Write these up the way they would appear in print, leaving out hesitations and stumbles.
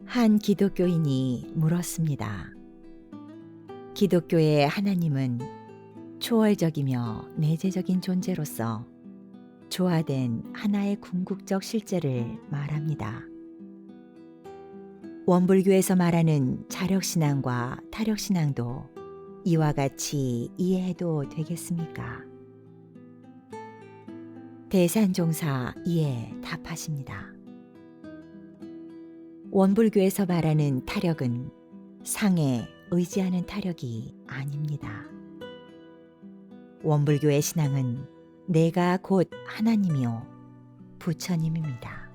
한 기독교인이 물었습니다. 기독교의 하나님은 초월적이며 내재적인 존재로서 조화된 하나의 궁극적 실제를 말합니다. 원불교에서 말하는 자력신앙과 타력신앙도 이와 같이 이해해도 되겠습니까? 대산종사 이에 답하십니다. 원불교에서 말하는 타력은 상에 의지하는 타력이 아닙니다. 원불교의 신앙은 내가 곧 하나님이요 부처님입니다.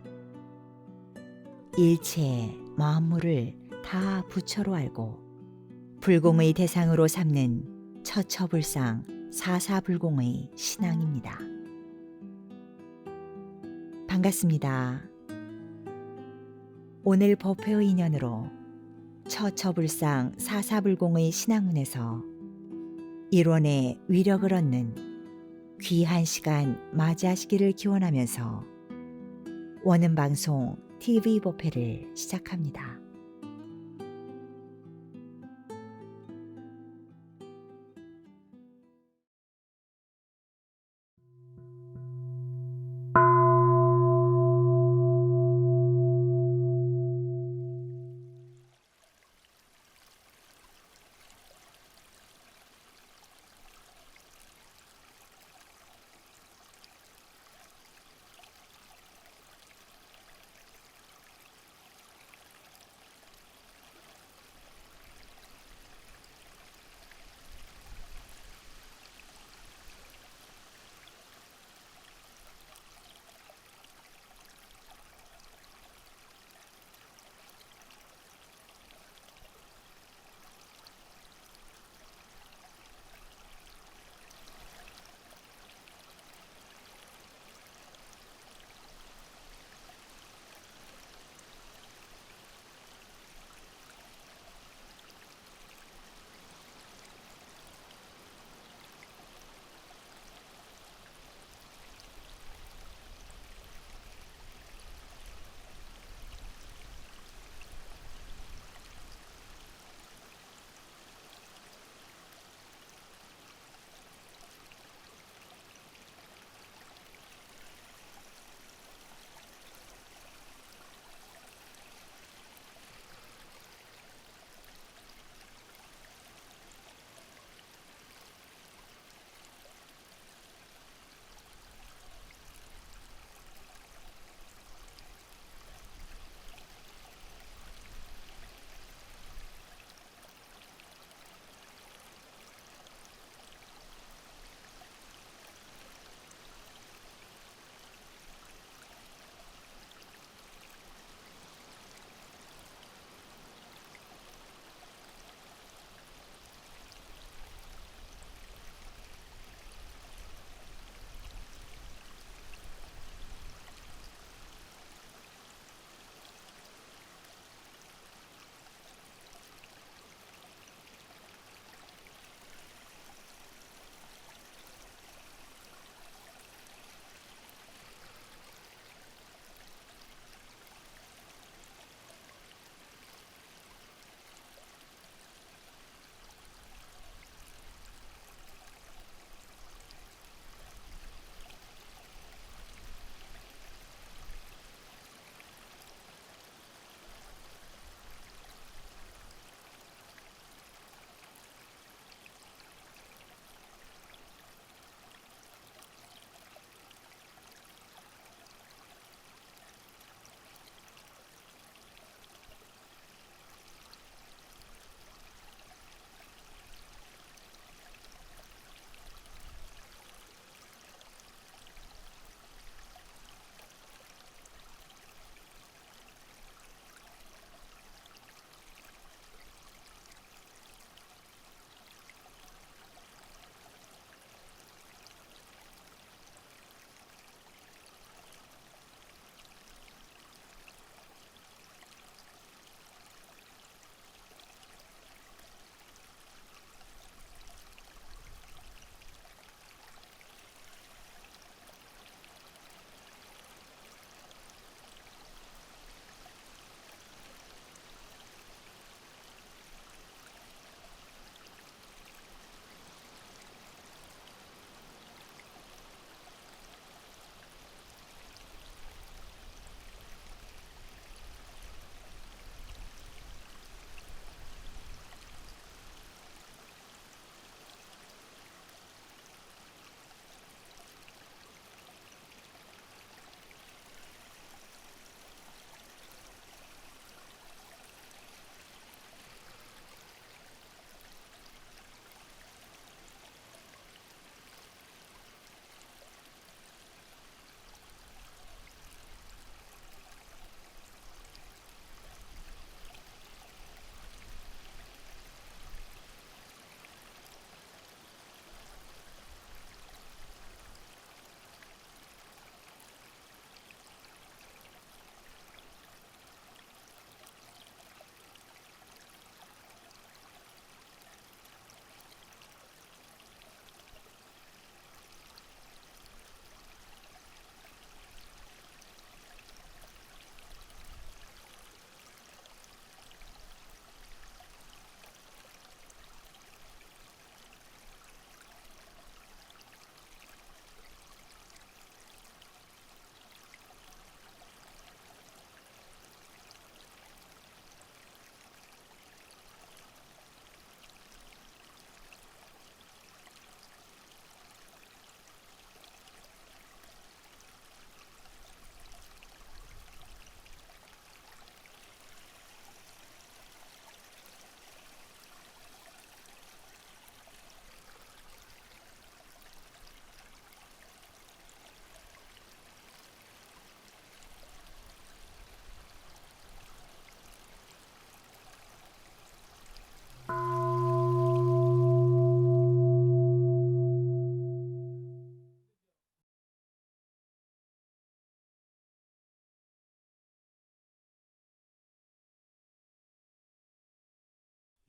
일체 만물을 다 부처로 알고 불공의 대상으로 삼는 처처불상 사사불공의 신앙입니다. 반갑습니다. 오늘 법회의 인연으로 처처불상 사사불공의 신앙문에서 일원의 위력을 얻는 귀한 시간 맞이하시기를 기원하면서 원음방송 TV 법회를 시작합니다.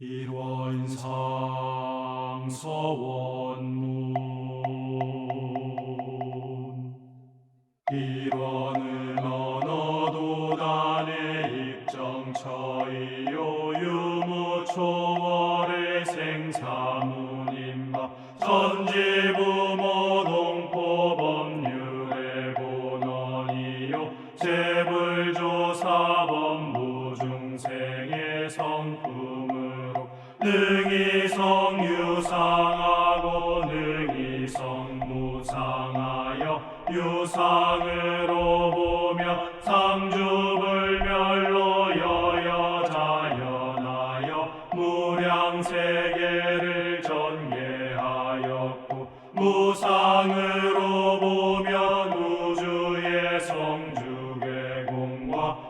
일원상 서원문 일원은 언어도 단의 입정처이요 유무초월의 생사문임바 전지부모 동포법률의 본원이요 재불조사법무 중생의 성품으로 능이성 유상하고 능이성 무상하여 유상으로 보며 상주불멸로 여여자연하여 무량세계를 전개하였고 무상으로 보면 우주의 성주계공과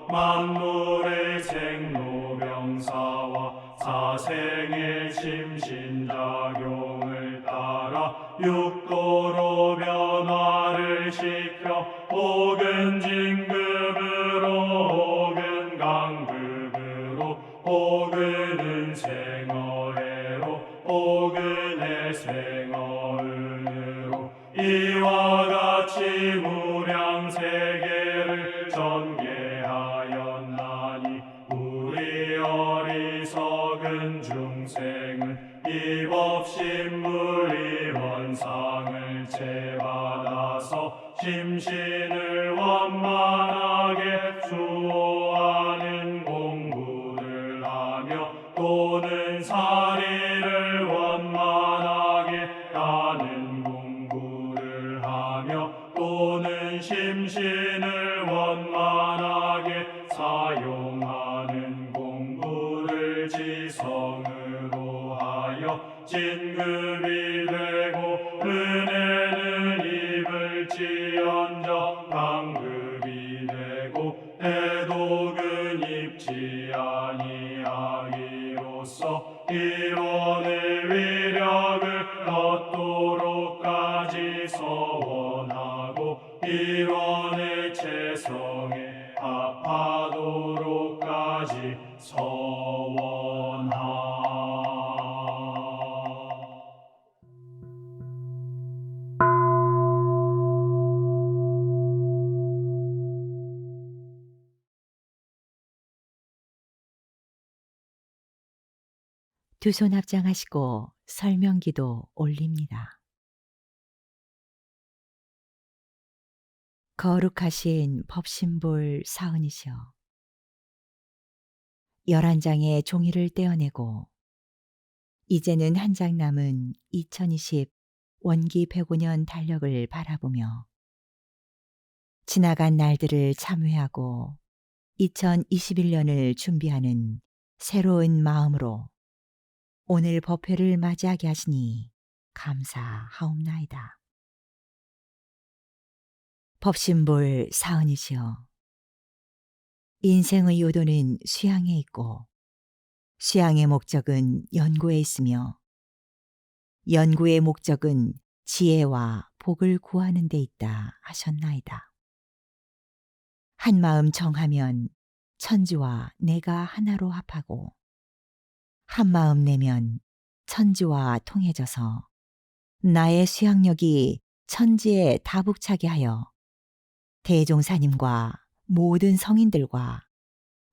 만물의 생로병사와 사생의 심신작용을 따라 육도로 변화를 시켜 혹은 진급으로 혹은 강급으로 혹은 은생어해로 혹은 애생어은으로 이와 같이 무량세계를 전개하였나니 우리 어리석은 중생은 입업신물 일원상을 채받아서 심신을 완만하게 수호하는 공부를 하며 또는 사리를 완만하게 하는 공부를 하며 또는 심신을 완만하게 사용하는 공부를 지성으로 하여 진급이 되고 은혜는 입을지언정 강급이 되고 대독은 입지 아니하기로써 일원의 위력을 얻도록까지 서원하고 일원의 체성에 합하도록까지 서원하. 두 손 합장하시고 설명기도 올립니다. 거룩하신 법신불 사은이시여, 11장의 종이를 떼어내고 이제는 한 장 남은 2020 원기 105년 달력을 바라보며 지나간 날들을 참회하고 2021년을 준비하는 새로운 마음으로 오늘 법회를 맞이하게 하시니 감사하옵나이다. 법신불 사은이시여, 인생의 요도는 수양에 있고 수양의 목적은 연구에 있으며 연구의 목적은 지혜와 복을 구하는 데 있다 하셨나이다. 한 마음 정하면 천지와 내가 하나로 합하고 한 마음 내면 천지와 통해져서 나의 수양력이 천지에 다북차게 하여 대종사님과 모든 성인들과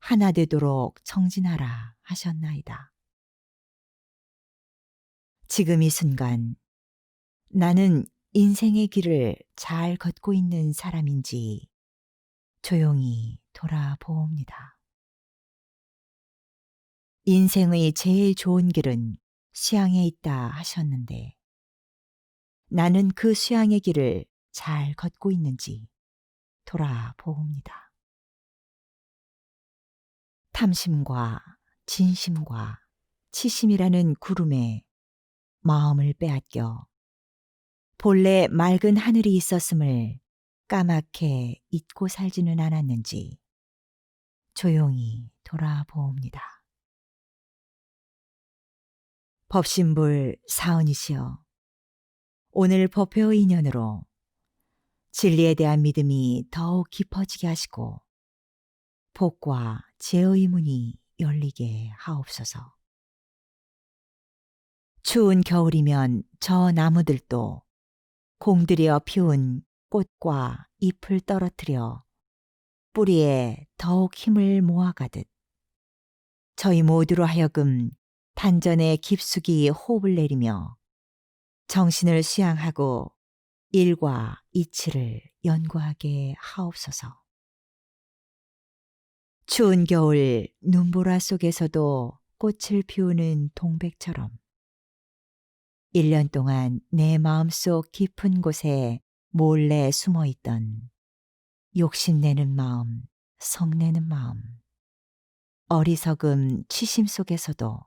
하나 되도록 정진하라 하셨나이다. 지금 이 순간 나는 인생의 길을 잘 걷고 있는 사람인지 조용히 돌아보옵니다. 인생의 제일 좋은 길은 수양에 있다 하셨는데 나는 그 수양의 길을 잘 걷고 있는지 돌아보옵니다. 탐심과 진심과 치심이라는 구름에 마음을 빼앗겨 본래 맑은 하늘이 있었음을 까맣게 잊고 살지는 않았는지 조용히 돌아보옵니다. 법신불 사은이시여, 오늘 법회의 인연으로 진리에 대한 믿음이 더욱 깊어지게 하시고 복과 지혜의 문이 열리게 하옵소서. 추운 겨울이면 저 나무들도 공들여 피운 꽃과 잎을 떨어뜨려 뿌리에 더욱 힘을 모아가듯 저희 모두로 하여금 단전에 깊숙이 호흡을 내리며 정신을 수양하고 일과 이치를 연구하게 하옵소서. 추운 겨울 눈보라 속에서도 꽃을 피우는 동백처럼 1년 동안 내 마음속 깊은 곳에 몰래 숨어있던 욕심내는 마음, 성내는 마음, 어리석음 취심 속에서도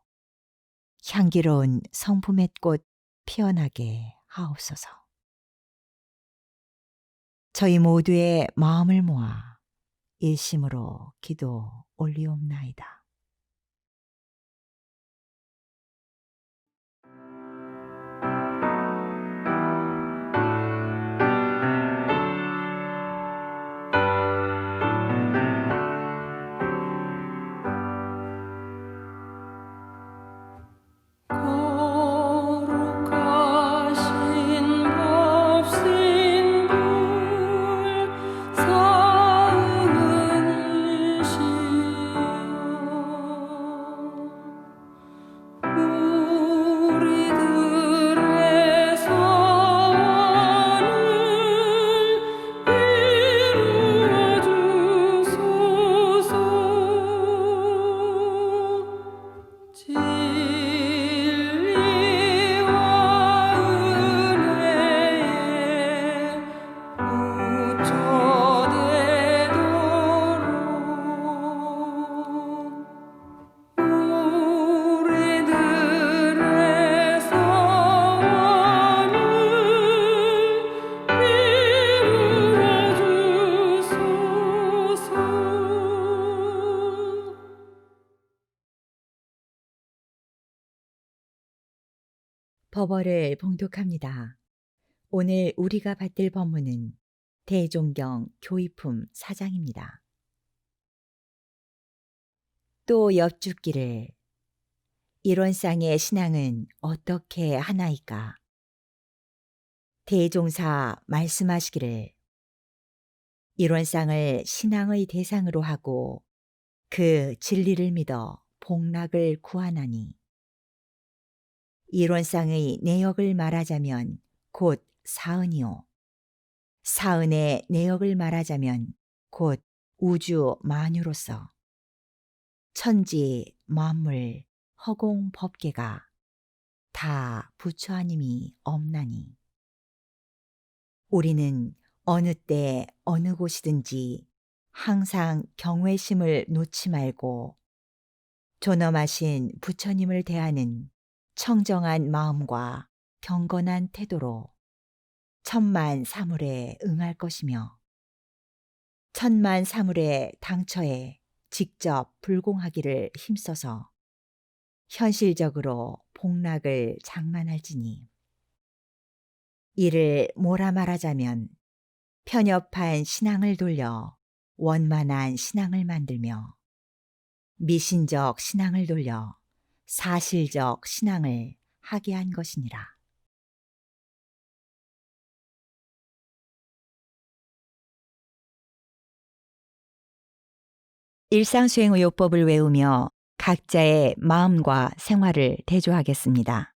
향기로운 성품의 꽃 피어나게 하옵소서. 저희 모두의 마음을 모아 일심으로 기도 올리옵나이다. 거룩하신 법신불 사은이시여 우리들의 소원을 이루어 주소서. 진리와 은혜에 무초되도록 우리들의 소원을 이루어 주소서. 법어를 봉독합니다. 오늘 우리가 받들 법문은 대종경 교의품 4장입니다. 또 엽죽기를 이론상의 신앙은 어떻게 하나이까? 대종사 말씀하시기를 이론상을 신앙의 대상으로 하고 그 진리를 믿어 복락을 구하나니 이론상의 내역을 말하자면 곧 사은이요. 사은의 내역을 말하자면 곧 우주 만유로서 천지, 만물, 허공 법계가 다 부처 아님이 없나니 우리는 어느 때 어느 곳이든지 항상 경외심을 놓지 말고 존엄하신 부처님을 대하는 청정한 마음과 경건한 태도로 천만 사물에 응할 것이며 천만 사물의 당처에 직접 불공하기를 힘써서 현실적으로 복락을 장만할지니 이를 뭐라 말하자면 편협한 신앙을 돌려 원만한 신앙을 만들며 미신적 신앙을 돌려 사실적 신앙을 하게 한 것이니라. 일상수행의요법을 외우며 각자의 마음과 생활을 대조하겠습니다.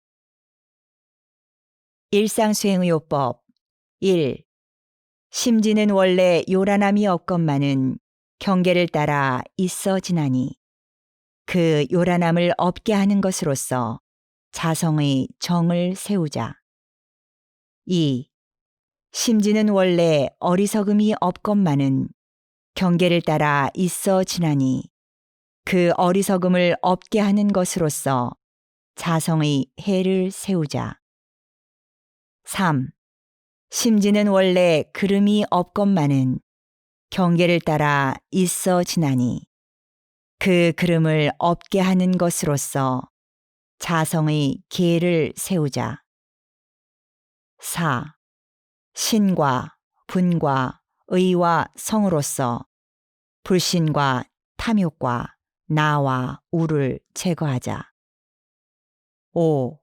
일상수행의요법 1. 심지는 원래 요란함이 없건만은 경계를 따라 있어 지나니 그 요란함을 없게 하는 것으로서 자성의 정을 세우자. 2. 심지는 원래 어리석음이 없건만은 경계를 따라 있어 지나니 그 어리석음을 없게 하는 것으로서 자성의 해를 세우자. 3. 심지는 원래 그름이 없건만은 경계를 따라 있어 지나니 그 그름을 없게 하는 것으로서 자성의 계를 세우자. 4. 신과 분과 의와 성으로서 불신과 탐욕과 나와 우를 제거하자. 5.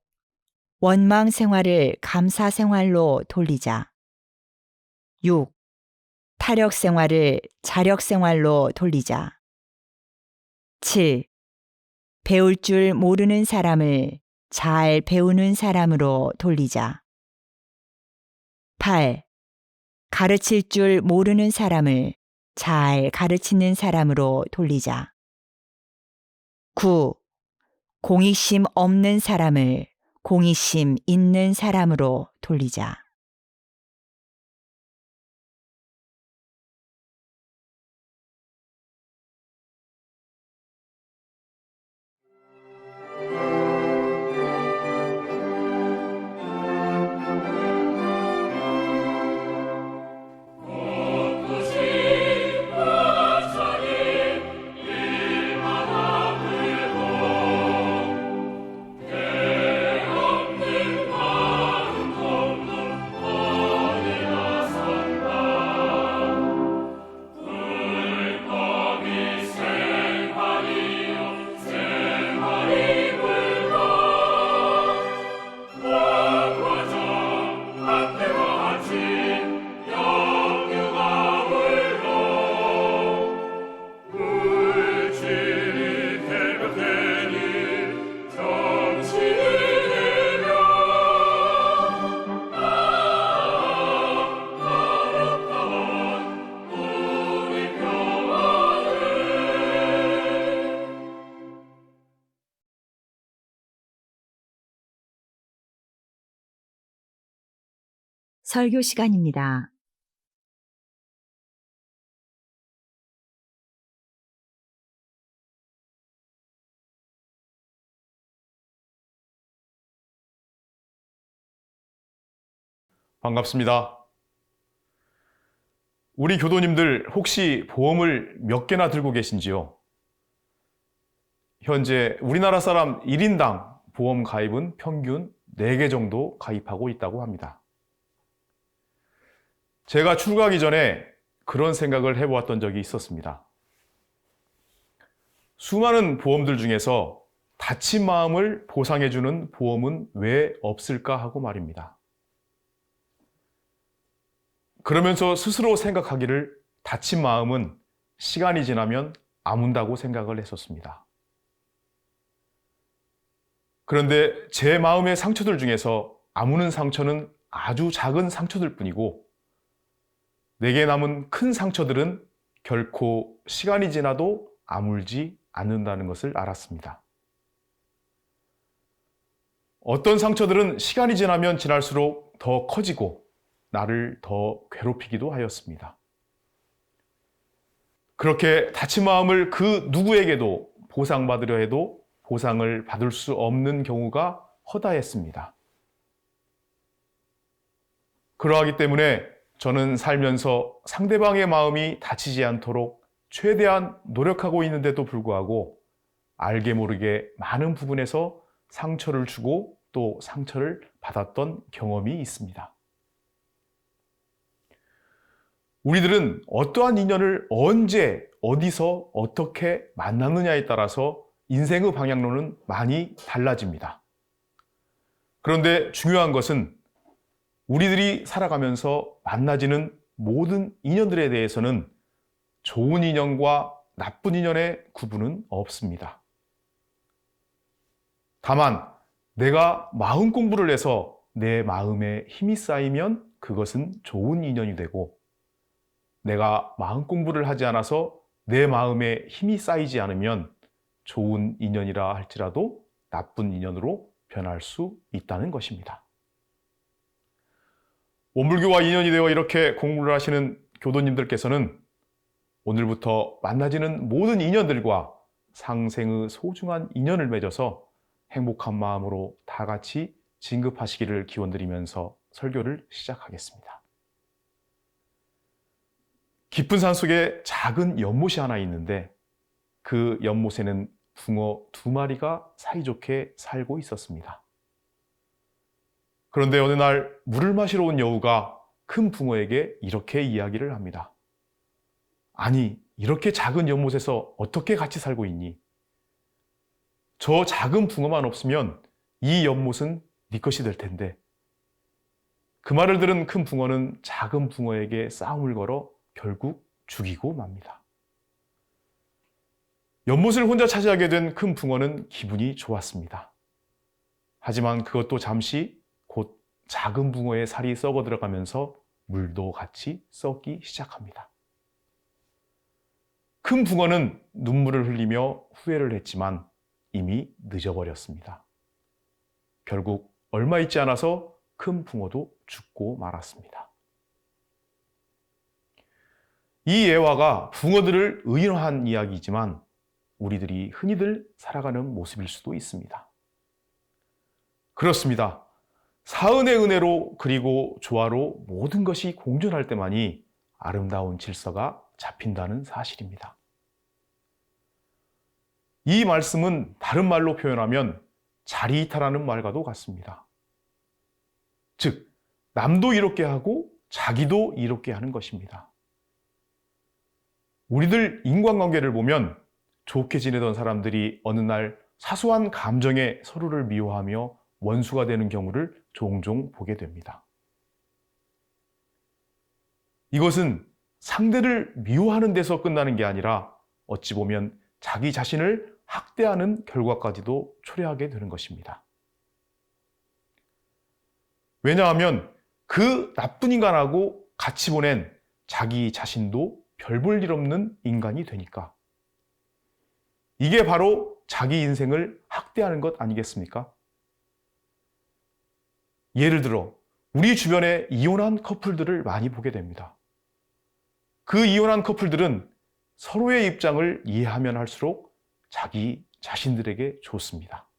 원망 생활을 감사 생활로 돌리자. 6. 타력 생활을 자력 생활로 돌리자. 7. 배울 줄 모르는 사람을 잘 배우는 사람으로 돌리자. 8. 가르칠 줄 모르는 사람을 잘 가르치는 사람으로 돌리자. 9. 공익심 없는 사람을 공익심 있는 사람으로 돌리자. 설교 시간입니다. 반갑습니다. 우리 교도님들 혹시 보험을 몇 개나 들고 계신지요? 현재 우리나라 사람 1인당 보험 가입은 평균 4개 정도 가입하고 있다고 합니다. 제가 출가하기 전에 그런 생각을 해보았던 적이 있었습니다. 수많은 보험들 중에서 다친 마음을 보상해주는 보험은 왜 없을까 하고 말입니다. 그러면서 스스로 생각하기를 다친 마음은 시간이 지나면 아문다고 생각을 했었습니다. 그런데 제 마음의 상처들 중에서 아무는 상처는 아주 작은 상처들 뿐이고 내게 남은 큰 상처들은 결코 시간이 지나도 아물지 않는다는 것을 알았습니다. 어떤 상처들은 시간이 지나면 지날수록 더 커지고 나를 더 괴롭히기도 하였습니다. 그렇게 다친 마음을 그 누구에게도 보상받으려 해도 보상을 받을 수 없는 경우가 허다했습니다. 그러하기 때문에 저는 살면서 상대방의 마음이 다치지 않도록 최대한 노력하고 있는데도 불구하고 알게 모르게 많은 부분에서 상처를 주고 또 상처를 받았던 경험이 있습니다. 우리들은 어떠한 인연을 언제, 어디서, 어떻게 만났느냐에 따라서 인생의 방향론은 많이 달라집니다. 그런데 중요한 것은 우리들이 살아가면서 만나지는 모든 인연들에 대해서는 좋은 인연과 나쁜 인연의 구분은 없습니다. 다만 내가 마음 공부를 해서 내 마음에 힘이 쌓이면 그것은 좋은 인연이 되고 내가 마음 공부를 하지 않아서 내 마음에 힘이 쌓이지 않으면 좋은 인연이라 할지라도 나쁜 인연으로 변할 수 있다는 것입니다. 원불교와 인연이 되어 이렇게 공부를 하시는 교도님들께서는 오늘부터 만나지는 모든 인연들과 상생의 소중한 인연을 맺어서 행복한 마음으로 다 같이 진급하시기를 기원드리면서 설교를 시작하겠습니다. 깊은 산 속에 작은 연못이 하나 있는데 그 연못에는 붕어 2마리가 사이좋게 살고 있었습니다. 그런데 어느 날 물을 마시러 온 여우가 큰 붕어에게 이렇게 이야기를 합니다. 아니, 이렇게 작은 연못에서 어떻게 같이 살고 있니? 저 작은 붕어만 없으면 이 연못은 네 것이 될 텐데. 그 말을 들은 큰 붕어는 작은 붕어에게 싸움을 걸어 결국 죽이고 맙니다. 연못을 혼자 차지하게 된 큰 붕어는 기분이 좋았습니다. 하지만 그것도 잠시 곧 작은 붕어의 살이 썩어 들어가면서 물도 같이 썩기 시작합니다. 큰 붕어는 눈물을 흘리며 후회를 했지만 이미 늦어버렸습니다. 결국 얼마 있지 않아서 큰 붕어도 죽고 말았습니다. 이 예화가 붕어들을 의인화한 이야기이지만 우리들이 흔히들 살아가는 모습일 수도 있습니다. 그렇습니다. 사은의 은혜로 그리고 조화로 모든 것이 공존할 때만이 아름다운 질서가 잡힌다는 사실입니다. 이 말씀은 다른 말로 표현하면 자리이탈하는 말과도 같습니다. 즉, 남도 이롭게 하고 자기도 이롭게 하는 것입니다. 우리들 인간관계를 보면 좋게 지내던 사람들이 어느 날 사소한 감정에 서로를 미워하며 원수가 되는 경우를 종종 보게 됩니다. 이것은 상대를 미워하는 데서 끝나는 게 아니라 어찌 보면 자기 자신을 학대하는 결과까지도 초래하게 되는 것입니다. 왜냐하면 그 나쁜 인간하고 같이 보낸 자기 자신도 별 볼 일 없는 인간이 되니까. 이게 바로 자기 인생을 학대하는 것 아니겠습니까? 예를 들어 우리 주변에 이혼한 커플들을 많이 보게 됩니다. 그 이혼한 커플들은 서로의 입장을 이해하면 할수록 자기 자신들에게 좋습니다.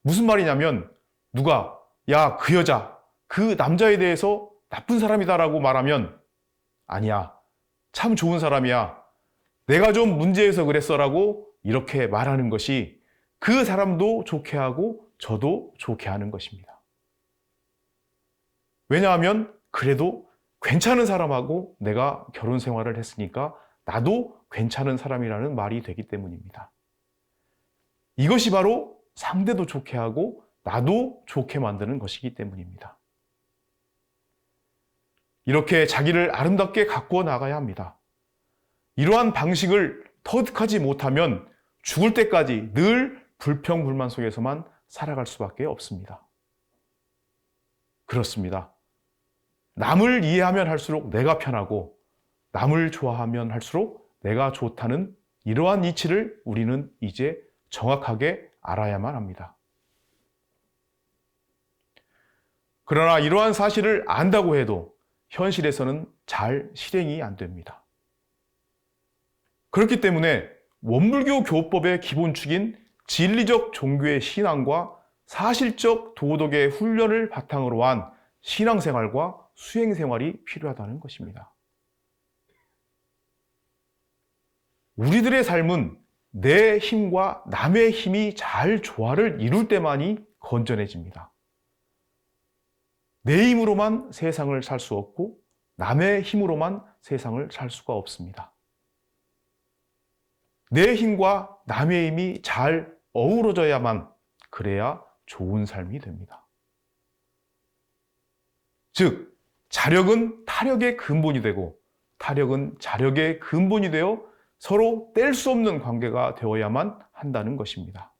무슨 말이냐면 누가 야, 그 여자, 그 남자에 대해서 나쁜 사람이다라고 말하면 아니야, 참 좋은 사람이야, 내가 좀 문제해서 그랬어라고 이렇게 말하는 것이 그 사람도 좋게 하고 저도 좋게 하는 것입니다. 왜냐하면 그래도 괜찮은 사람하고 내가 결혼 생활을 했으니까 나도 괜찮은 사람이라는 말이 되기 때문입니다. 이것이 바로 상대도 좋게 하고 나도 좋게 만드는 것이기 때문입니다. 이렇게 자기를 아름답게 가꾸어 나가야 합니다. 이러한 방식을 터득하지 못하면 죽을 때까지 늘 불평불만 속에서만 살아갈 수밖에 없습니다. 그렇습니다. 남을 이해하면 할수록 내가 편하고 남을 좋아하면 할수록 내가 좋다는 이러한 이치를 우리는 이제 정확하게 알아야만 합니다. 그러나 이러한 사실을 안다고 해도 현실에서는 잘 실행이 안 됩니다. 그렇기 때문에 원불교 교법의 기본축인 진리적 종교의 신앙과 사실적 도덕의 훈련을 바탕으로 한 신앙생활과 수행생활이 필요하다는 것입니다. 우리들의 삶은 내 힘과 남의 힘이 잘 조화를 이룰 때만이 건전해집니다. 내 힘으로만 세상을 살 수 없고 남의 힘으로만 세상을 살 수가 없습니다. 내 힘과 남의 힘이 잘 어우러져야만 그래야 좋은 삶이 됩니다. 즉, 자력은 타력의 근본이 되고 타력은 자력의 근본이 되어 서로 뗄 수 없는 관계가 되어야만 한다는 것입니다.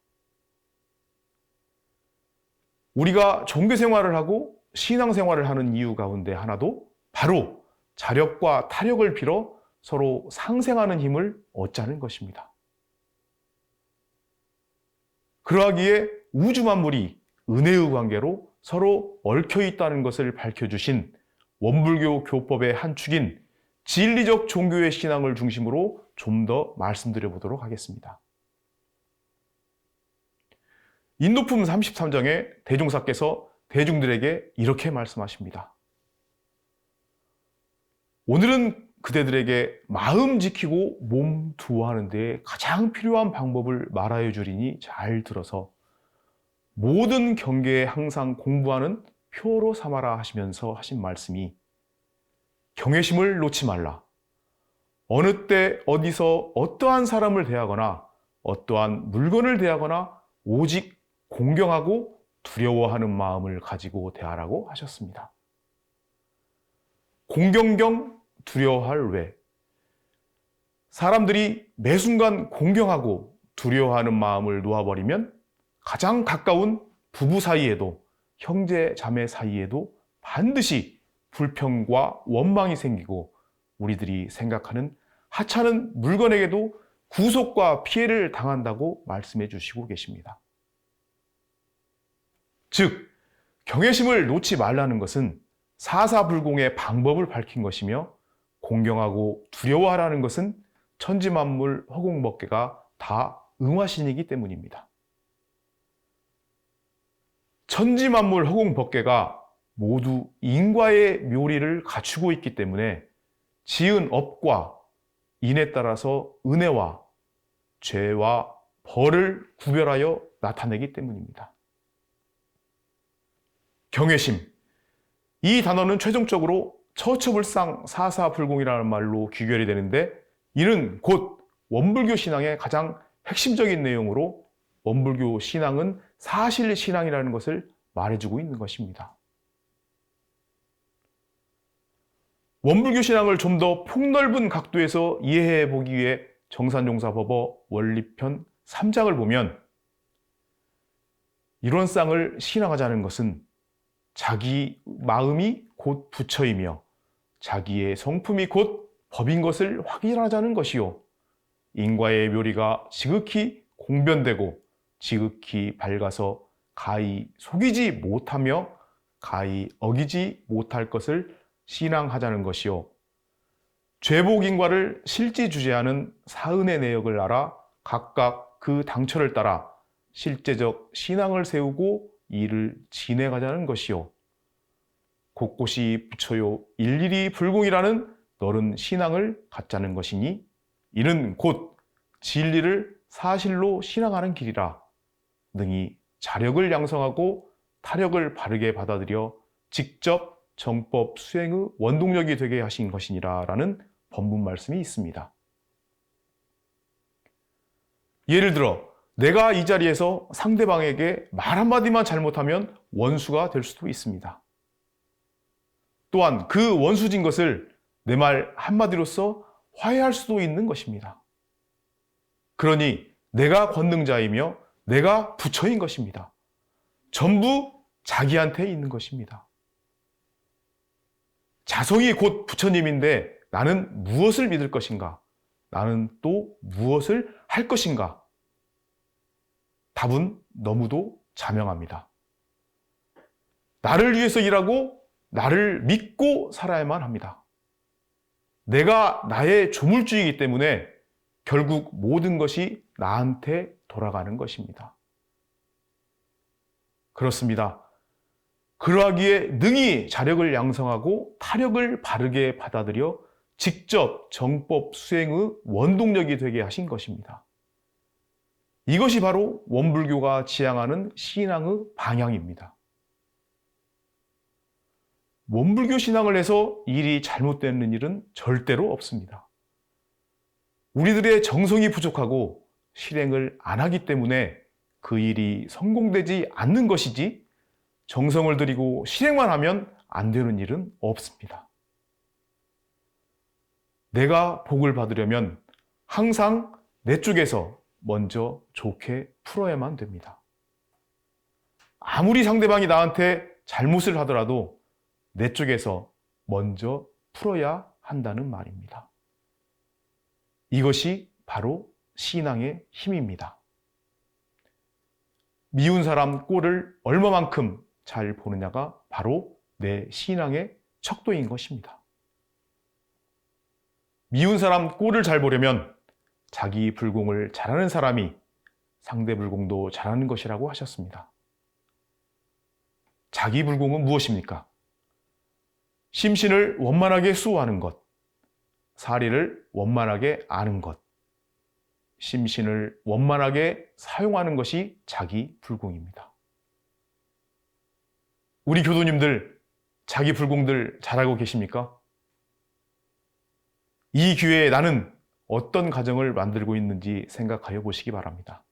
우리가 종교 생활을 하고 신앙 생활을 하는 이유 가운데 하나도 바로 자력과 타력을 빌어 서로 상생하는 힘을 얻자는 것입니다. 그러하기에 우주 만물이 은혜의 관계로 서로 얽혀 있다는 것을 밝혀주신 원불교 교법의 한 축인 진리적 종교의 신앙을 중심으로 좀 더 말씀드려 보도록 하겠습니다. 인도품 33장에 대종사께서 대중들에게 이렇게 말씀하십니다. 오늘은 그대들에게 마음 지키고 몸 두어하는 데 가장 필요한 방법을 말하여 주리니 잘 들어서 모든 경계에 항상 공부하는 표로 삼아라 하시면서 하신 말씀이 경외심을 놓지 말라. 어느 때 어디서 어떠한 사람을 대하거나 어떠한 물건을 대하거나 오직 공경하고 두려워하는 마음을 가지고 대하라고 하셨습니다. 공경경 두려워할 외. 사람들이 매 순간 공경하고 두려워하는 마음을 놓아버리면 가장 가까운 부부 사이에도 형제 자매 사이에도 반드시 불평과 원망이 생기고 우리들이 생각하는 하찮은 물건에게도 구속과 피해를 당한다고 말씀해 주시고 계십니다. 즉, 경외심을 놓지 말라는 것은 사사불공의 방법을 밝힌 것이며 공경하고 두려워하라는 것은 천지만물 허공법계가 다 응화신이기 때문입니다. 천지만물 허공법계가 모두 인과의 묘리를 갖추고 있기 때문에 지은 업과 인에 따라서 은혜와 죄와 벌을 구별하여 나타내기 때문입니다. 경외심. 이 단어는 최종적으로 처처불상 사사불공이라는 말로 귀결이 되는데 이는 곧 원불교 신앙의 가장 핵심적인 내용으로 원불교 신앙은 사실신앙이라는 것을 말해주고 있는 것입니다. 원불교 신앙을 좀 더 폭넓은 각도에서 이해해 보기 위해 정산용사법어 원리편 3장을 보면 이런 쌍을 신앙하자는 것은 자기 마음이 곧 부처이며 자기의 성품이 곧 법인 것을 확인하자는 것이요. 인과의 묘리가 지극히 공변되고 지극히 밝아서 가히 속이지 못하며 가히 어기지 못할 것을 신앙하자는 것이요. 죄복인과를 실지주제하는 사은의 내역을 알아 각각 그 당처를 따라 실제적 신앙을 세우고 이를 진행하자는 것이요. 곳곳이 부처요 일일이 불공이라는 너른 신앙을 갖자는 것이니 이는 곧 진리를 사실로 신앙하는 길이라. 능히 자력을 양성하고 타력을 바르게 받아들여 직접 정법 수행의 원동력이 되게 하신 것이니라 라는 법문 말씀이 있습니다. 예를 들어 내가 이 자리에서 상대방에게 말 한마디만 잘못하면 원수가 될 수도 있습니다. 또한 그 원수진 것을 내 말 한마디로써 화해할 수도 있는 것입니다. 그러니 내가 권능자이며 내가 부처인 것입니다. 전부 자기한테 있는 것입니다. 자성이 곧 부처님인데 나는 무엇을 믿을 것인가? 나는 또 무엇을 할 것인가? 답은 너무도 자명합니다. 나를 위해서 일하고 나를 믿고 살아야만 합니다. 내가 나의 조물주이기 때문에 결국 모든 것이 나한테 돌아가는 것입니다. 그렇습니다. 그러하기에 능히 자력을 양성하고 타력을 바르게 받아들여 직접 정법 수행의 원동력이 되게 하신 것입니다. 이것이 바로 원불교가 지향하는 신앙의 방향입니다. 원불교 신앙을 해서 일이 잘못되는 일은 절대로 없습니다. 우리들의 정성이 부족하고 실행을 안 하기 때문에 그 일이 성공되지 않는 것이지 정성을 들이고 실행만 하면 안 되는 일은 없습니다. 내가 복을 받으려면 항상 내 쪽에서 먼저 좋게 풀어야만 됩니다. 아무리 상대방이 나한테 잘못을 하더라도 내 쪽에서 먼저 풀어야 한다는 말입니다. 이것이 바로 신앙의 힘입니다. 미운 사람 꼴을 얼마만큼 잘 보느냐가 바로 내 신앙의 척도인 것입니다. 미운 사람 꼴을 잘 보려면 자기 불공을 잘하는 사람이 상대 불공도 잘하는 것이라고 하셨습니다. 자기 불공은 무엇입니까? 심신을 원만하게 수호하는 것, 사리를 원만하게 아는 것, 심신을 원만하게 사용하는 것이 자기 불공입니다. 우리 교도님들 자기 불공들 잘하고 계십니까? 이 기회에 나는 어떤 가정을 만들고 있는지 생각하여 보시기 바랍니다.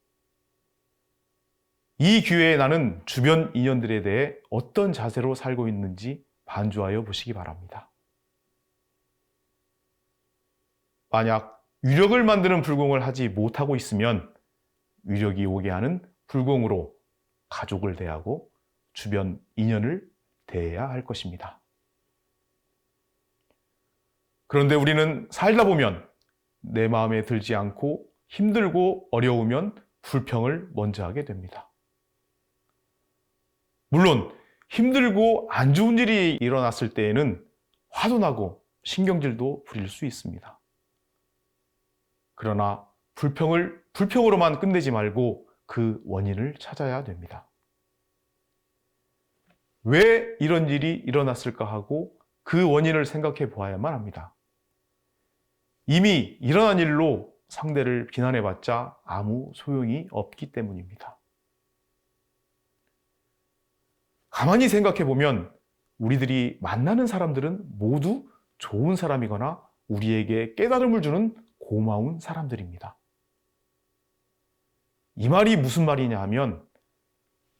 이 기회에 나는 주변 인연들에 대해 어떤 자세로 살고 있는지 반주하여 보시기 바랍니다. 만약 위력을 만드는 불공을 하지 못하고 있으면 위력이 오게 하는 불공으로 가족을 대하고 주변 인연을 대해야 할 것입니다. 그런데 우리는 살다 보면 내 마음에 들지 않고 힘들고 어려우면 불평을 먼저 하게 됩니다. 물론 힘들고 안 좋은 일이 일어났을 때에는 화도 나고 신경질도 부릴 수 있습니다. 그러나 불평을 불평으로만 끝내지 말고 그 원인을 찾아야 됩니다. 왜 이런 일이 일어났을까 하고 그 원인을 생각해 보아야만 합니다. 이미 일어난 일로 상대를 비난해봤자 아무 소용이 없기 때문입니다. 가만히 생각해 보면 우리들이 만나는 사람들은 모두 좋은 사람이거나 우리에게 깨달음을 주는 고마운 사람들입니다. 이 말이 무슨 말이냐 하면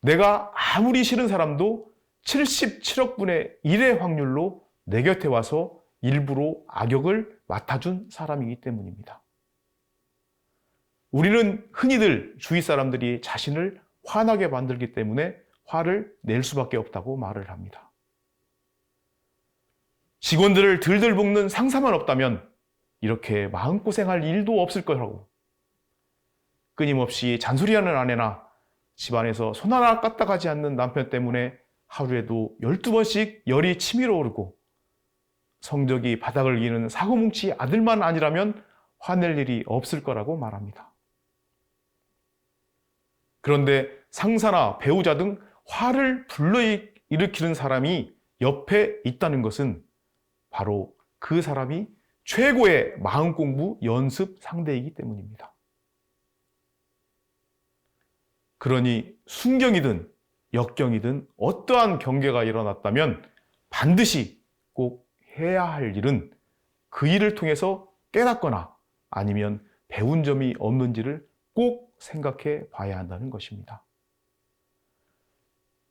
내가 아무리 싫은 사람도 77억 분의 1의 확률로 내 곁에 와서 일부러 악역을 맡아준 사람이기 때문입니다. 우리는 흔히들 주위 사람들이 자신을 화나게 만들기 때문에 화를 낼 수밖에 없다고 말을 합니다. 직원들을 들들 볶는 상사만 없다면 이렇게 마음고생할 일도 없을 거라고. 끊임없이 잔소리하는 아내나 집안에서 손 하나 까딱하지 않는 남편 때문에 하루에도 12번씩 열이 치밀어 오르고 성적이 바닥을 기는 사고뭉치 아들만 아니라면 화낼 일이 없을 거라고 말합니다. 그런데 상사나 배우자 등 화를 불러일으키는 사람이 옆에 있다는 것은 바로 그 사람이 최고의 마음 공부 연습 상대이기 때문입니다. 그러니 순경이든 역경이든 어떠한 경계가 일어났다면 반드시 꼭 해야 할 일은 그 일을 통해서 깨닫거나 아니면 배운 점이 없는지를 꼭 생각해 봐야 한다는 것입니다.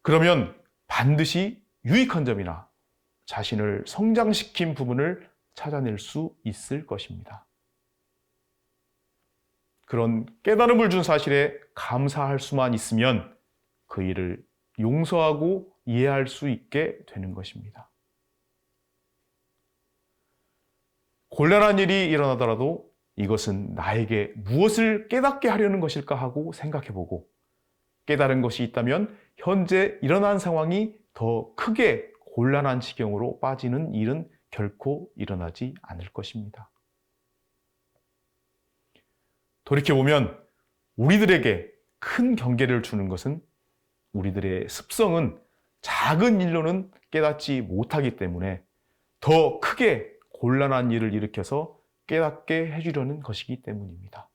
그러면 반드시 유익한 점이나 자신을 성장시킨 부분을 찾아낼 수 있을 것입니다. 그런 깨달음을 준 사실에 감사할 수만 있으면 그 일을 용서하고 이해할 수 있게 되는 것입니다. 곤란한 일이 일어나더라도 이것은 나에게 무엇을 깨닫게 하려는 것일까 하고 생각해보고 깨달은 것이 있다면 현재 일어난 상황이 더 크게 곤란한 지경으로 빠지는 일은 결코 일어나지 않을 것입니다. 돌이켜보면 우리들에게 큰 경계를 주는 것은 우리들의 습성은 작은 일로는 깨닫지 못하기 때문에 더 크게 곤란한 일을 일으켜서 깨닫게 해주려는 것이기 때문입니다.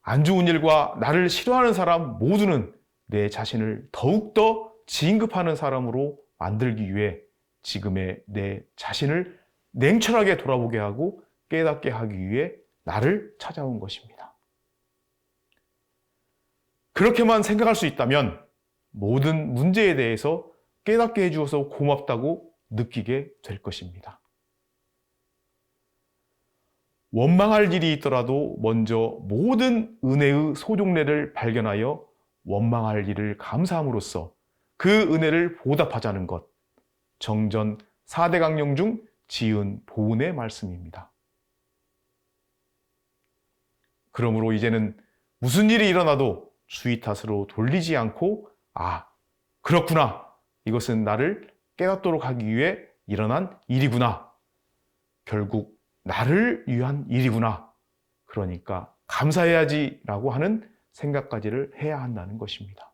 안 좋은 일과 나를 싫어하는 사람 모두는 내 자신을 더욱더 진급하는 사람으로 만들기 위해 지금의 내 자신을 냉철하게 돌아보게 하고 깨닫게 하기 위해 나를 찾아온 것입니다. 그렇게만 생각할 수 있다면 모든 문제에 대해서 깨닫게 해주어서 고맙다고 느끼게 될 것입니다. 원망할 일이 있더라도 먼저 모든 은혜의 소종례를 발견하여 원망할 일을 감사함으로써 그 은혜를 보답하자는 것, 정전 4대 강령 중 지은 보은의 말씀입니다. 그러므로 이제는 무슨 일이 일어나도 주의 탓으로 돌리지 않고 그렇구나. 이것은 나를 깨닫도록 하기 위해 일어난 일이구나. 결국 나를 위한 일이구나. 그러니까 감사해야지 라고 하는 생각까지를 해야 한다는 것입니다.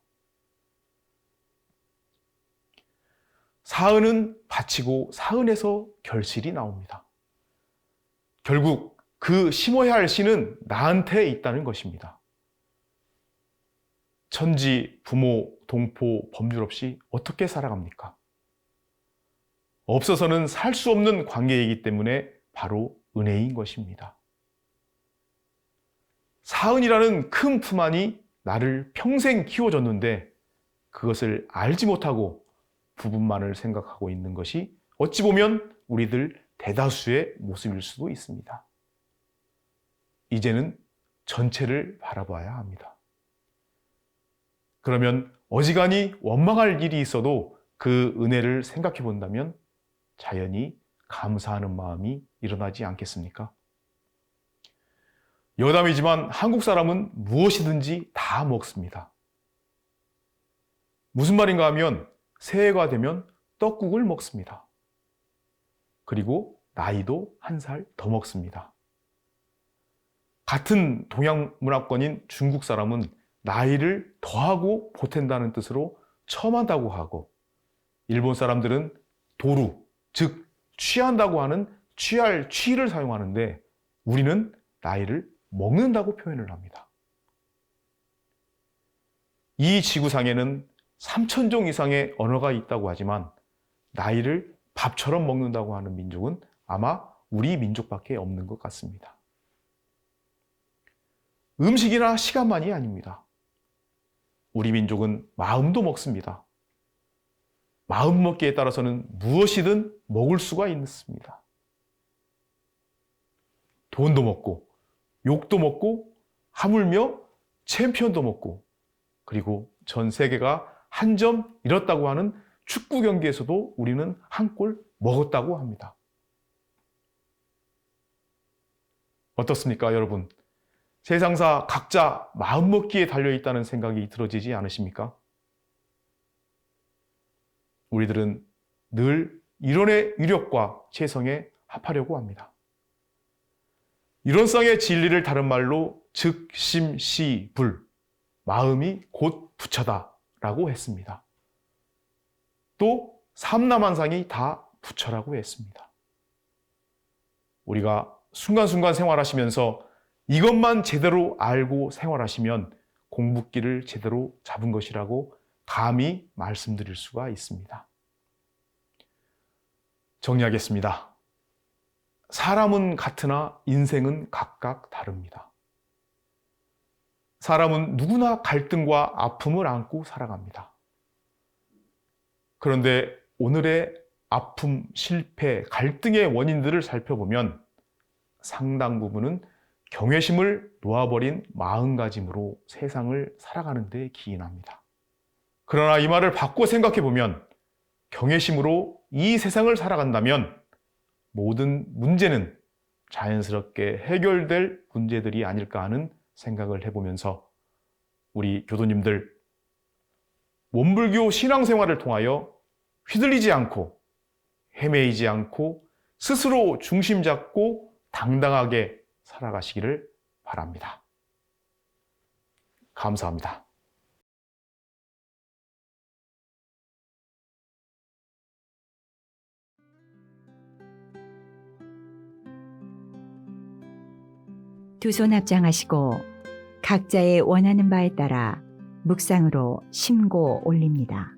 사은은 바치고 사은에서 결실이 나옵니다. 결국 그 심어야 할 씨는 나한테 있다는 것입니다. 천지, 부모, 동포, 법률 없이 어떻게 살아갑니까? 없어서는 살 수 없는 관계이기 때문에 바로 은혜인 것입니다. 사은이라는 큰 품 안이 나를 평생 키워줬는데 그것을 알지 못하고 부분만을 생각하고 있는 것이 어찌 보면 우리들 대다수의 모습일 수도 있습니다. 이제는 전체를 바라봐야 합니다. 그러면 어지간히 원망할 일이 있어도 그 은혜를 생각해 본다면 자연히 감사하는 마음이 일어나지 않겠습니까? 여담이지만 한국 사람은 무엇이든지 다 먹습니다. 무슨 말인가 하면 새해가 되면 떡국을 먹습니다. 그리고 나이도 한 살 더 먹습니다. 같은 동양 문화권인 중국 사람은 나이를 더하고 보탠다는 뜻으로 첨한다고 하고, 일본 사람들은 도루, 즉 취한다고 하는 취할 취를 사용하는데 우리는 나이를 먹는다고 표현을 합니다. 이 지구상에는 3,000종 이상의 언어가 있다고 하지만 나이를 밥처럼 먹는다고 하는 민족은 아마 우리 민족밖에 없는 것 같습니다. 음식이나 시간만이 아닙니다. 우리 민족은 마음도 먹습니다. 마음 먹기에 따라서는 무엇이든 먹을 수가 있습니다. 돈도 먹고, 욕도 먹고, 하물며 챔피언도 먹고, 그리고 전 세계가 한 점 잃었다고 하는 축구 경기에서도 우리는 한 골 먹었다고 합니다. 어떻습니까, 여러분? 세상사 각자 마음먹기에 달려있다는 생각이 들어지지 않으십니까? 우리들은 늘 이론의 위력과 체성에 합하려고 합니다. 이론상의 진리를 다른 말로 즉심시불, 마음이 곧 부처다 라고 했습니다. 또 삼라만상이 다 부처라고 했습니다. 우리가 순간순간 생활하시면서 이것만 제대로 알고 생활하시면 공부길을 제대로 잡은 것이라고 감히 말씀드릴 수가 있습니다. 정리하겠습니다. 사람은 같으나 인생은 각각 다릅니다. 사람은 누구나 갈등과 아픔을 안고 살아갑니다. 그런데 오늘의 아픔, 실패, 갈등의 원인들을 살펴보면 상당 부분은 경외심을 놓아버린 마음가짐으로 세상을 살아가는 데 기인합니다. 그러나 이 말을 바꿔 생각해 보면 경외심으로 이 세상을 살아간다면 모든 문제는 자연스럽게 해결될 문제들이 아닐까 하는 생각을 해보면서 우리 교도님들 원불교 신앙생활을 통하여 휘둘리지 않고 헤매이지 않고 스스로 중심 잡고 당당하게 살아가시기를 바랍니다. 감사합니다. 두 손 합장하시고 각자의 원하는 바에 따라 묵상으로 심고 올립니다.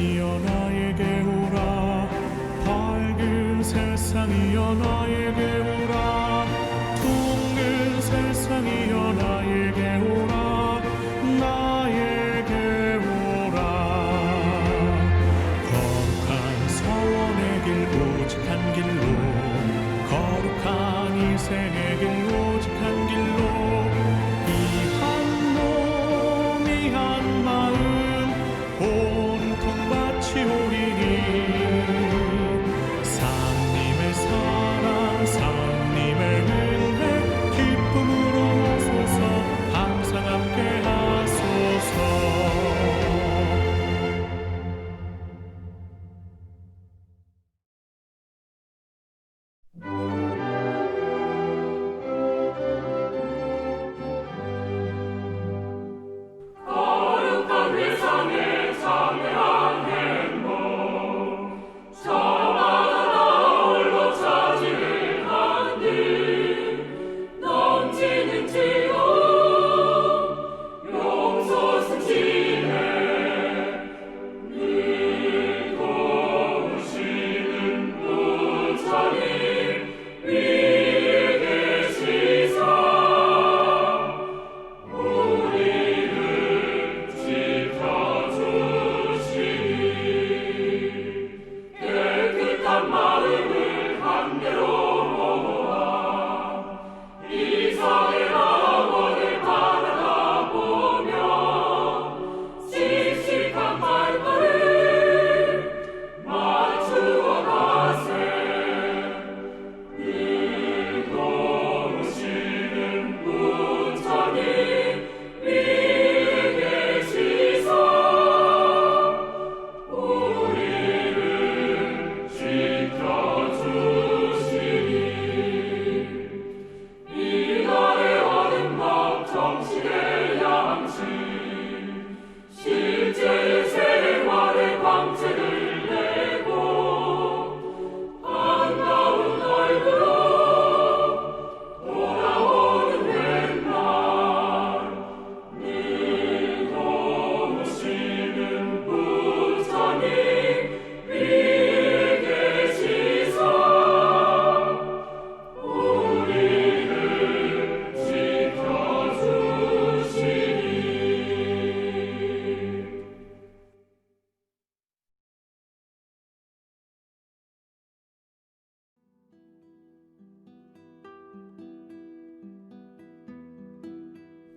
세상이여 나에게 오라 밝은 세상이여 나에게 오라 둥근 세상이여 나에게 오라 나에게 오라 거룩한 서원의 길 오직 한 길로 거룩한 인생의 길 오직 한 길로 이 한 몸 이 한 마음 온통 바치오리니 상님의 사랑 상님의 은혜 기쁨으로 하소서 항상 함께 하소서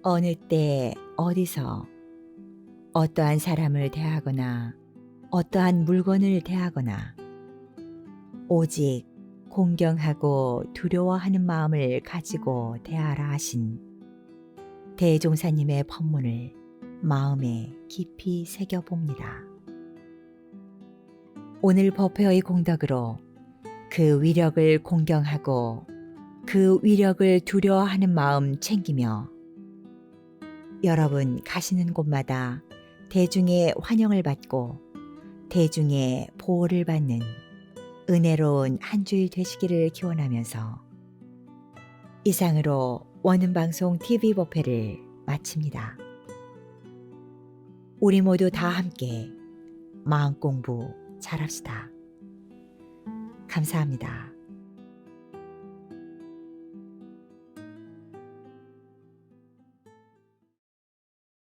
어느 때 어디서 어떠한 사람을 대하거나 어떠한 물건을 대하거나 오직 공경하고 두려워하는 마음을 가지고 대하라 하신 대종사님의 법문을 마음에 깊이 새겨봅니다. 오늘 법회의 공덕으로 그 위력을 공경하고 그 위력을 두려워하는 마음 챙기며 여러분 가시는 곳마다 대중의 환영을 받고 대중의 보호를 받는 은혜로운 한 주일 되시기를 기원하면서 이상으로 원음방송 TV 법회를 마칩니다. 우리 모두 다 함께 마음 공부 잘합시다. 감사합니다.